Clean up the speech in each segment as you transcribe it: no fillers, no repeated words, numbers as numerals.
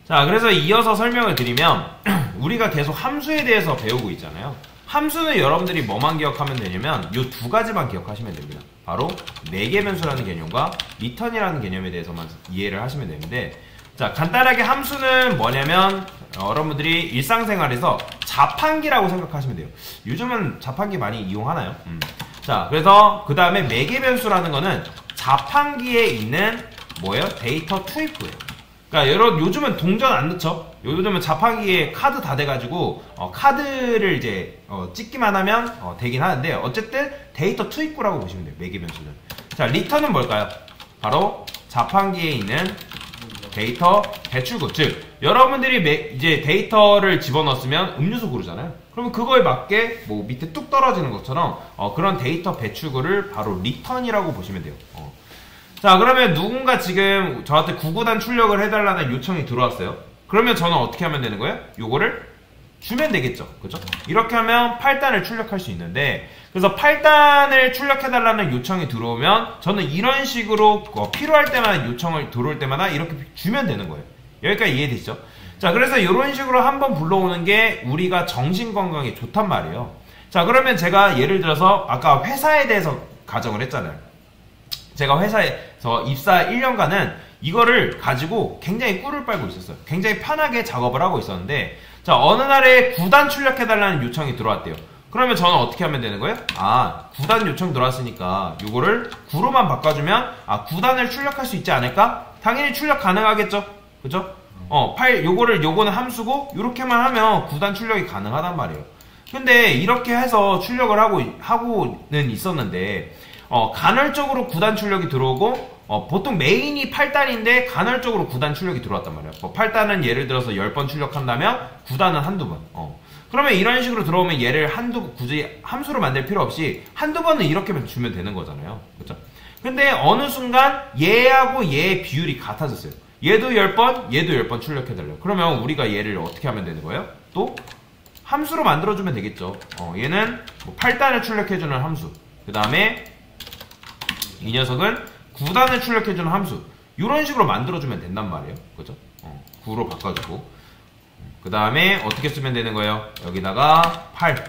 자, 그래서 이어서 설명을 드리면 우리가 계속 함수에 대해서 배우고 있잖아요. 함수는 여러분들이 뭐만 기억하면 되냐면 이 두 가지만 기억하시면 됩니다. 바로 매개변수라는 개념과 리턴이라는 개념에 대해서만 이해를 하시면 되는데, 자, 간단하게 함수는 뭐냐면 여러분들이 일상생활에서 자판기라고 생각하시면 돼요. 요즘은 자판기 많이 이용하나요? 자, 그래서 그 다음에 매개변수라는 거는 자판기에 있는 뭐예요? 데이터 투입구예요. 그러니까 여러분 요즘은 동전 안 넣죠? 요즘은 자판기에 카드 다 돼가지고 카드를 이제 찍기만 하면 되긴 하는데, 어쨌든 데이터 투입구라고 보시면 돼요. 매개변수는. 자, 리턴은 뭘까요? 바로 자판기에 있는 데이터 배출구. 즉 여러분들이 이제 데이터를 집어넣었으면 음료수 고르잖아요. 그러면 그거에 맞게 뭐 밑에 뚝 떨어지는 것처럼 그런 데이터 배출구를 바로 리턴이라고 보시면 돼요. 자, 그러면 누군가 지금 저한테 9구단 출력을 해달라는 요청이 들어왔어요. 그러면 저는 어떻게 하면 되는 거예요? 요거를 주면 되겠죠. 그죠? 이렇게 하면 8단을 출력할 수 있는데, 그래서 8단을 출력해달라는 요청이 들어오면 저는 이런 식으로 필요할 때마다 요청을 들어올 때마다 이렇게 주면 되는 거예요. 여기까지 이해되시죠? 자, 그래서 이런 식으로 한번 불러오는 게 우리가 정신건강에 좋단 말이에요. 자, 그러면 제가 예를 들어서 아까 회사에 대해서 가정을 했잖아요. 제가 회사에서 입사 1년간은 이거를 가지고 굉장히 꿀을 빨고 있었어요. 굉장히 편하게 작업을 하고 있었는데, 자, 어느 날에 9단 출력해달라는 요청이 들어왔대요. 그러면 저는 어떻게 하면 되는 거예요? 9단 요청 들어왔으니까 요거를 9로만 바꿔주면 9단을 출력할 수 있지 않을까? 당연히 출력 가능하겠죠? 그죠? 요거는 함수고 요렇게만 하면 9단 출력이 가능하단 말이에요. 근데 이렇게 해서 출력을 하고는 있었는데, 간헐적으로 9단 출력이 들어오고, 보통 메인이 8단인데 간헐적으로 9단 출력이 들어왔단 말이에요. 8단은 예를 들어서 10번 출력한다면 9단은 한두 번. 그러면 이런 식으로 들어오면 얘를 굳이 함수로 만들 필요 없이 한두 번은 이렇게만 주면 되는 거잖아요. 그렇죠? 근데 어느 순간 얘하고 얘의 비율이 같아졌어요. 얘도 10번, 얘도 10번 출력해달래요. 그러면 우리가 얘를 어떻게 하면 되는 거예요? 또 함수로 만들어주면 되겠죠. 얘는 8단을 출력해주는 함수. 그 다음에 이 녀석은 9단을 출력해주는 함수. 이런 식으로 만들어주면 된단 말이에요. 그죠? 9로 바꿔주고. 그 다음에 어떻게 쓰면 되는 거예요? 여기다가 8.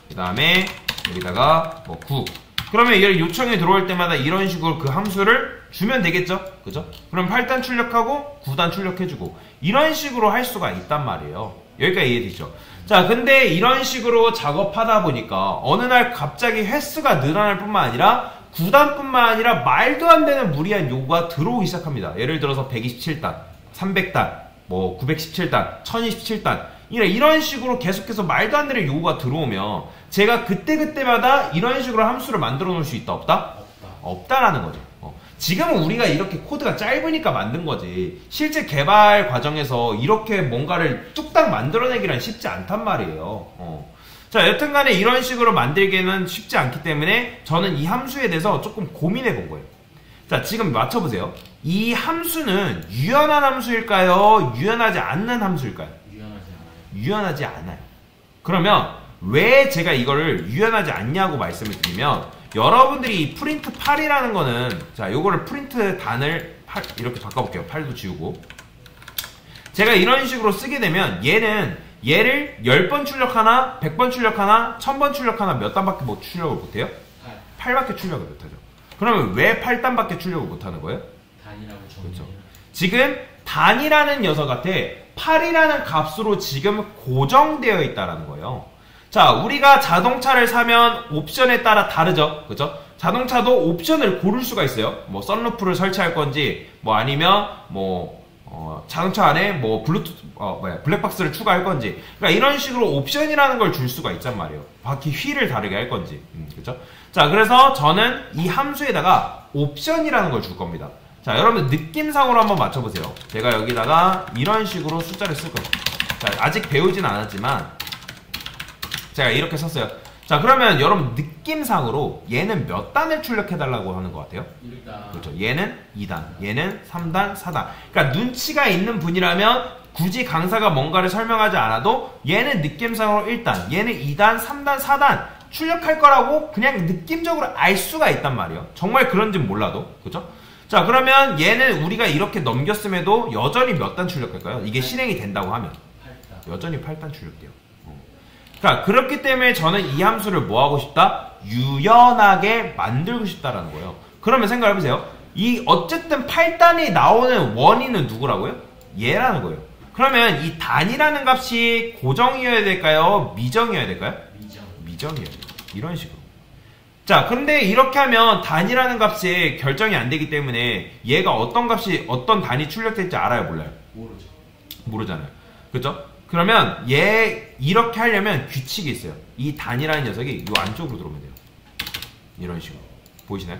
그 다음에 여기다가 9. 그러면 얘를 요청이 들어올 때마다 이런 식으로 그 함수를 주면 되겠죠? 그죠? 그럼 8단 출력하고 9단 출력해주고. 이런 식으로 할 수가 있단 말이에요. 여기까지 이해되죠? 자, 근데 이런 식으로 작업하다 보니까 어느 날 갑자기 횟수가 늘어날 뿐만 아니라 9단뿐만 아니라 말도 안 되는 무리한 요구가 들어오기 시작합니다. 예를 들어서 127단, 300단, 917단, 1027단 이런 식으로 계속해서 말도 안 되는 요구가 들어오면 제가 그때그때마다 이런 식으로 함수를 만들어 놓을 수 있다, 없다? 없다라는 거죠. 지금은 우리가 이렇게 코드가 짧으니까 만든 거지, 실제 개발 과정에서 이렇게 뭔가를 뚝딱 만들어내기란 쉽지 않단 말이에요. 자, 여튼간에 이런 식으로 만들기는 쉽지 않기 때문에 저는 이 함수에 대해서 조금 고민해 본 거예요. 자, 지금 맞춰보세요. 이 함수는 유연한 함수일까요? 유연하지 않는 함수일까요? 유연하지 않아요. 그러면 왜 제가 이거를 유연하지 않냐고 말씀을 드리면, 여러분들이 이 프린트 8이라는 거는, 자, 요거를 프린트 단을 8 이렇게 바꿔볼게요. 8도 지우고. 제가 이런 식으로 쓰게 되면 얘를 10번 출력하나, 100번 출력하나, 1000번 출력하나 몇 단밖에 출력을 못해요? 8밖에 출력을 못하죠. 그러면 왜 8단밖에 출력을 못하는 거예요? 단이라고 그렇죠. 지금 단이라는 녀석한테 8이라는 값으로 지금 고정되어 있다는 거예요. 자, 우리가 자동차를 사면 옵션에 따라 다르죠. 그죠? 자동차도 옵션을 고를 수가 있어요. 뭐 썬루프를 설치할 건지, 뭐 아니면 자동차 안에 블루투스 블랙박스를 추가할 건지, 그러니까 이런 식으로 옵션이라는 걸 줄 수가 있단 말이에요. 바퀴 휠을 다르게 할 건지. 그죠? 자, 그래서 저는 이 함수에다가 옵션이라는 걸 줄 겁니다. 자, 여러분 느낌상으로 한번 맞춰보세요. 제가 여기다가 이런 식으로 숫자를 쓸 거예요. 자, 아직 배우진 않았지만 제가 이렇게 썼어요. 자, 그러면 여러분 느낌상으로 얘는 몇 단을 출력해달라고 하는 것 같아요? 1단. 그렇죠. 얘는 2단, 얘는 3단, 4단. 그러니까 눈치가 있는 분이라면 굳이 강사가 뭔가를 설명하지 않아도 얘는 느낌상으로 1단, 얘는 2단, 3단, 4단 출력할 거라고 그냥 느낌적으로 알 수가 있단 말이에요. 정말 그런지는 몰라도. 그죠? 자, 그러면 얘는 우리가 이렇게 넘겼음에도 여전히 몇 단 출력할까요? 이게 실행이 된다고 하면 여전히 8단 출력돼요. 그러니까 그렇기 때문에 저는 이 함수를 뭐 하고 싶다? 유연하게 만들고 싶다라는 거예요. 그러면 생각해보세요. 이 어쨌든 8단이 나오는 원인은 누구라고요? 얘라는 거예요. 그러면 이 단이라는 값이 고정이어야 될까요? 미정이어야 될까요? 미정이어야 돼요. 이런 식으로. 자, 근데 이렇게 하면 단이라는 값이 결정이 안 되기 때문에 얘가 어떤 값이 어떤 단이 출력될지 알아요? 몰라요? 모르잖아요. 그죠? 그러면 얘 이렇게 하려면 규칙이 있어요. 이 단이라는 녀석이 이 안쪽으로 들어오면 돼요. 이런 식으로. 보이시나요?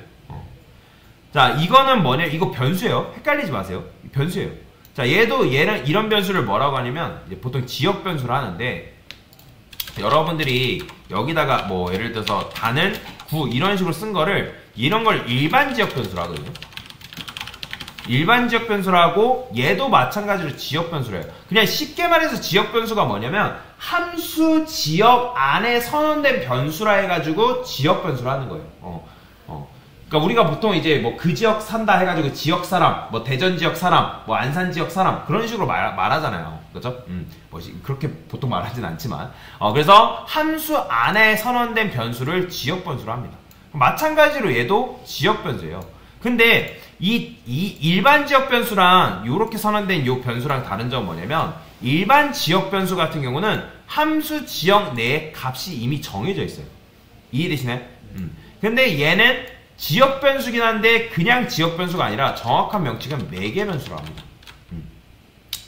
자, 이거는 뭐냐? 이거 변수예요. 헷갈리지 마세요. 변수예요. 자, 얘는 이런 변수를 뭐라고 하냐면 이제 보통 지역 변수를 하는데 여러분들이 여기다가 뭐 예를 들어서 단을 9 이런 식으로 쓴 거를 이런 걸 일반 지역 변수로 하거든요. 일반 지역 변수라고 얘도 마찬가지로 지역 변수래요. 그냥 쉽게 말해서 지역 변수가 뭐냐면 함수 지역 안에 선언된 변수라 해가지고 지역 변수를 하는 거예요. 그러니까 우리가 보통 이제 뭐 그 지역 산다 해가지고 지역 사람, 뭐 대전 지역 사람, 뭐 안산 지역 사람 그런 식으로 말하잖아요. 그렇죠? 뭐 그렇게 보통 말하진 않지만 그래서 함수 안에 선언된 변수를 지역 변수로 합니다. 마찬가지로 얘도 지역 변수예요. 근데 이 일반 지역 변수랑 요렇게 선언된 요 변수랑 다른 점은 뭐냐면 일반 지역 변수 같은 경우는 함수 지역 내에 값이 이미 정해져 있어요. 이해되시나요? 근데 얘는 지역 변수긴 한데 그냥 지역 변수가 아니라 정확한 명칭은 매개 변수라고 합니다.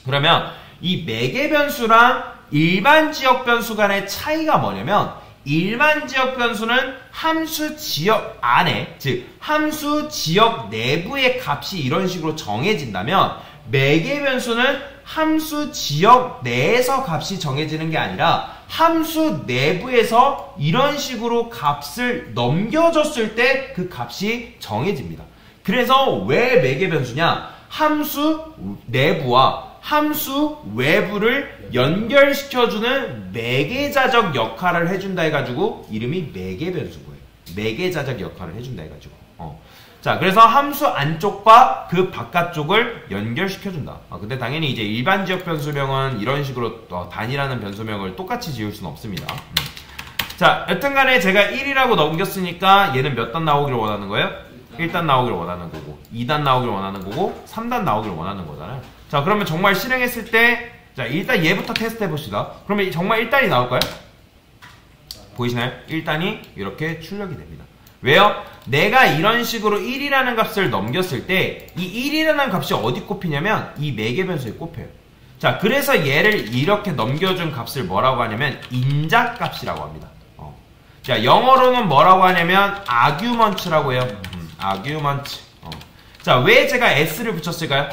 그러면 이 매개 변수랑 일반 지역 변수 간의 차이가 뭐냐면 일반 지역 변수는 함수 지역 안에, 즉 함수 지역 내부의 값이 이런 식으로 정해진다면 매개 변수는 함수 지역 내에서 값이 정해지는 게 아니라 함수 내부에서 이런 식으로 값을 넘겨줬을 때 그 값이 정해집니다. 그래서 왜 매개 변수냐? 함수 내부와 함수 외부를 연결시켜주는 매개자적 역할을 해준다 해가지고 이름이 매개 변수인 거예요. 매개자적 역할을 해준다 해가지고. 자, 그래서 함수 안쪽과 그 바깥쪽을 연결시켜준다. 근데 당연히 이제 일반 지역 변수명은 이런 식으로 단이라는 변수명을 똑같이 지을 수는 없습니다. 자, 여튼간에 제가 1이라고 넘겼으니까 얘는 몇 단 나오기를 원하는 거예요? 1단 나오기를 원하는 거고 2단 나오기를 원하는 거고 3단 나오기를 원하는 거잖아요. 자, 그러면 정말 실행했을 때 자, 일단 얘부터 테스트 해봅시다. 그러면 정말 1단이 나올까요? 보이시나요? 1단이 이렇게 출력이 됩니다. 왜요? 내가 이런 식으로 1이라는 값을 넘겼을 때 이 1이라는 값이 어디 꼽히냐면 이 매개 변수에 꼽혀요. 자, 그래서 얘를 이렇게 넘겨준 값을 뭐라고 하냐면 인자값이라고 합니다. 자, 영어로는 뭐라고 하냐면 argument라고 해요. argument. 자, 왜 제가 s를 붙였을까요?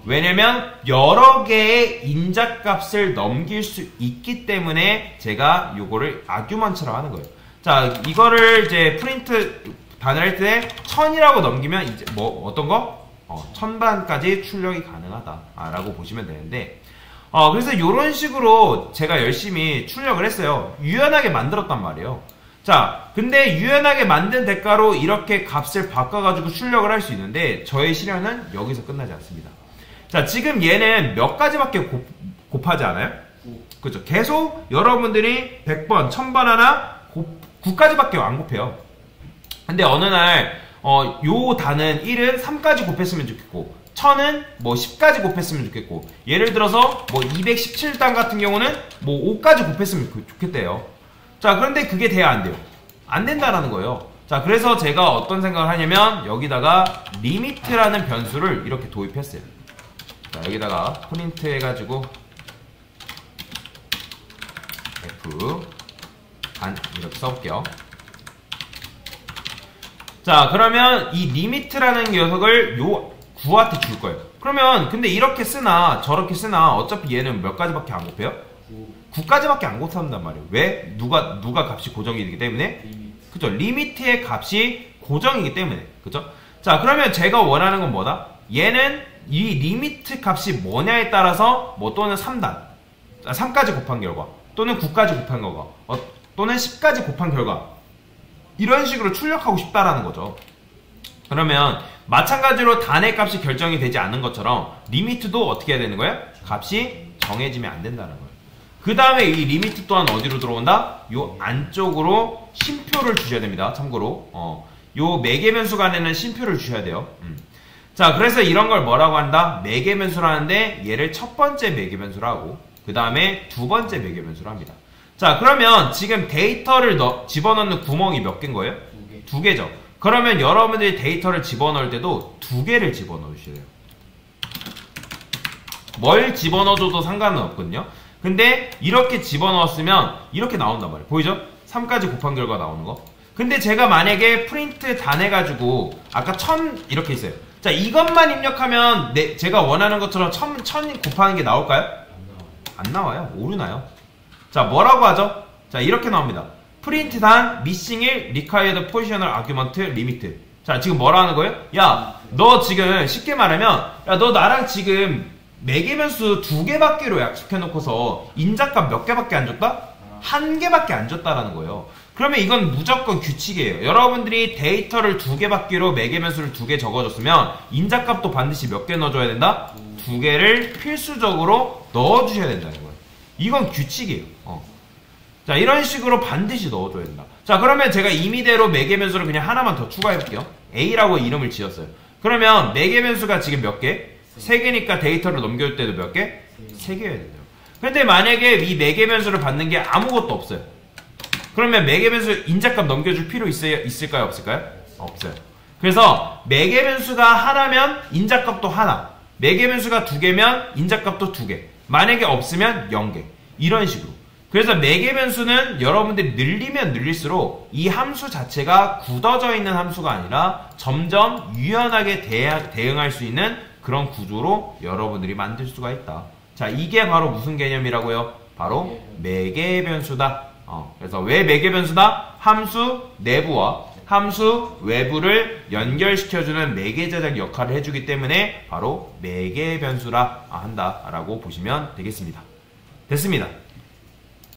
왜냐면 여러 개의 인자값을 넘길 수 있기 때문에 제가 요거를 argument라고 하는 거예요. 자, 이거를 이제 프린트 단을 할 때 1000이라고 넘기면 이제 뭐 어떤 거? 1000반까지 출력이 가능하다라고 보시면 되는데 그래서 이런 식으로 제가 열심히 출력을 했어요. 유연하게 만들었단 말이에요. 자, 근데 유연하게 만든 대가로 이렇게 값을 바꿔가지고 출력을 할 수 있는데 저의 실현은 여기서 끝나지 않습니다. 자, 지금 얘는 몇 가지밖에 곱하지 않아요? 그죠? 계속 여러분들이 100번, 1000번 하나 9까지밖에 안 곱해요. 근데 어느 날 요 단은 1은 3까지 곱했으면 좋겠고 1000은 뭐 10까지 곱했으면 좋겠고 예를 들어서 뭐 217단 같은 경우는 뭐 5까지 곱했으면 좋겠대요. 자, 그런데 그게 돼야 안 돼요. 안 된다라는 거예요. 자, 그래서 제가 어떤 생각을 하냐면 여기다가 limit라는 변수를 이렇게 도입했어요. 자, 여기다가 프린트 해가지고 f 단 이렇게 써볼게요. 자, 그러면 이 limit라는 녀석을 요 구한테 줄 거예요. 그러면 근데 이렇게 쓰나 저렇게 쓰나 어차피 얘는 몇 가지밖에 안 곱해요? 9까지밖에 안 곱한단 말이에요. 왜? 누가 값이 고정이기 때문에? 그죠? 리미트의 값이 고정이기 때문에. 그죠? 자, 그러면 제가 원하는 건 뭐다? 얘는 이 리미트 값이 뭐냐에 따라서 뭐 또는 3단 3까지 곱한 결과 또는 9까지 곱한 결과 또는 10까지 곱한 결과 이런 식으로 출력하고 싶다라는 거죠. 그러면 마찬가지로 단의 값이 결정이 되지 않는 것처럼 리미트도 어떻게 해야 되는 거예요? 값이 정해지면 안 된다는 거예요. 그 다음에 이 리미트 또한 어디로 들어온다? 요 안쪽으로 쉼표를 주셔야 됩니다. 참고로 요 매개변수 간에는 쉼표를 주셔야 돼요. 자, 그래서 이런 걸 뭐라고 한다? 매개변수를 하는데 얘를 첫 번째 매개변수로 하고 그 다음에 두 번째 매개변수로 합니다. 자, 그러면 지금 데이터를 집어넣는 구멍이 몇 개인 거예요? 두 개죠. 그러면 여러분들이 데이터를 집어넣을 때도 두 개를 집어넣으셔야 돼요. 뭘 집어넣어줘도 상관은 없거든요. 근데 이렇게 집어넣었으면 이렇게 나온단 말이에요. 보이죠? 3까지 곱한 결과 나오는 거. 근데 제가 만약에 프린트 단 해가지고 아까 1000 이렇게 있어요. 자, 이것만 입력하면 제가 원하는 것처럼 1000 곱하는 게 나올까요? 안 나와요. 오류나요. 자, 뭐라고 하죠? 자, 이렇게 나옵니다. 프린트 단 missing 1 required positional argument limit. 자, 지금 뭐라 하는 거예요? 야, 너 지금 쉽게 말하면 야, 너 나랑 지금 매개변수 2개밖에로 약속해놓고서 인자값 몇 개밖에 안 줬다? 1개밖에 안 줬다라는 거예요. 그러면 이건 무조건 규칙이에요. 여러분들이 데이터를 2개밖에로 매개변수를 2개 적어줬으면 인자값도 반드시 몇 개 넣어줘야 된다? 2개를 필수적으로 넣어주셔야 된다는 거예요. 이건 규칙이에요. 자, 이런 식으로 반드시 넣어줘야 된다. 자, 그러면 제가 임의대로 매개변수를 그냥 하나만 더 추가해볼게요. A라고 이름을 지었어요. 그러면 매개변수가 지금 몇 개? 3개니까 데이터를 넘겨줄 때도 몇 개? 3개여야 돼요. 근데 만약에 이 매개변수를 받는 게 아무것도 없어요. 그러면 매개변수 인자값 넘겨줄 필요 있을까요? 없을까요? 없어요. 그래서 매개변수가 하나면 인자값도 하나, 매개변수가 2개면 인자값도 2개, 만약에 없으면 0개. 이런 식으로. 그래서 매개변수는 여러분들이 늘리면 늘릴수록 이 함수 자체가 굳어져 있는 함수가 아니라 점점 유연하게 대응할 수 있는 그런 구조로 여러분들이 만들 수가 있다. 자, 이게 바로 무슨 개념이라고요? 바로 매개변수다. 그래서 왜 매개변수다? 함수 내부와 함수 외부를 연결시켜주는 매개제작 역할을 해주기 때문에 바로 매개변수라 한다라고 보시면 되겠습니다. 됐습니다.